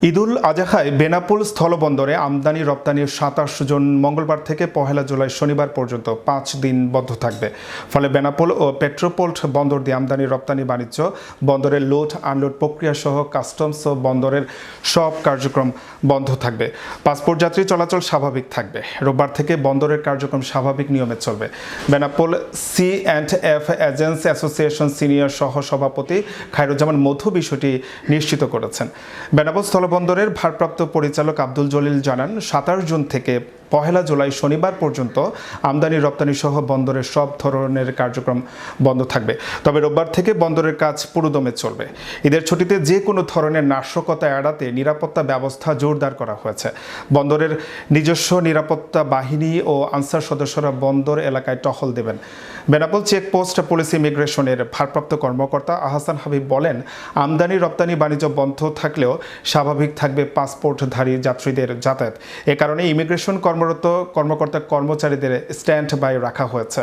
ঈদুল আজহায় বেনাপোল স্থলবন্দরে আমদানি রপ্তানি ২৭ জন মঙ্গলবার থেকে ১ জুলাই শনিবার পর্যন্ত ৫ দিন বন্ধ থাকবে। ফলে বেনাপোল ও পেট্রোপোর্ট বন্দর দিয়ে আমদানি রপ্তানি বাণিজ্য, বন্দরের লোড আনলোড প্রক্রিয়া সহ কাস্টমস ও বন্দরের সব কার্যক্রম বন্ধ থাকবে। পাসপোর্ট যাত্রী চলাচল স্বাভাবিক থাকবে। রোববার থেকে বন্দরের কার্যক্রম স্বাভাবিক নিয়মে চলবে। বেনাপোল সি&এফ এজেন্টস অ্যাসোসিয়েশন সিনিয়র সহ সভাপতি খায়রুজ্জামান মধু বিষয়টি নিশ্চিত করেছেন। বেনাপোল স্থলবন্দরের ভারপ্রাপ্ত পরিচালক আব্দুল জলিল জানান, ২৭ জুন থেকে ১ জুলাই শনিবার পর্যন্ত আমদানি রপ্তানি সহ বন্দরের সব ধরনের কার্যক্রম বন্ধ থাকবে। তবে রোববার থেকে বন্দরের কাজ পুরোদমে চলবে। ঈদের ছুটিতে যে কোনো ধরনের নাশকতা এড়াতে নিরাপত্তা ব্যবস্থা জোরদার করা হয়েছে। বন্দরের নিজস্ব নিরাপত্তা বাহিনী ও আনসার সদস্যরা বন্দর এলাকায় টহল দেবেন। বেনাপোল চেকপোস্ট পুলিশ ইমিগ্রেশনের ভারপ্রাপ্ত কর্মকর্তা আহসান হাবিব বলেন, আমদানি রপ্তানি বাণিজ্য বন্ধ থাকলেও স্বাভাবিক থাকবে পাসপোর্টধারী যাত্রীদের যাতায়াত। এ কারণে ইমিগ্রেশন কর্মকর্তা কর্মচারীদের স্ট্যান্ড বাই রাখা হয়েছে।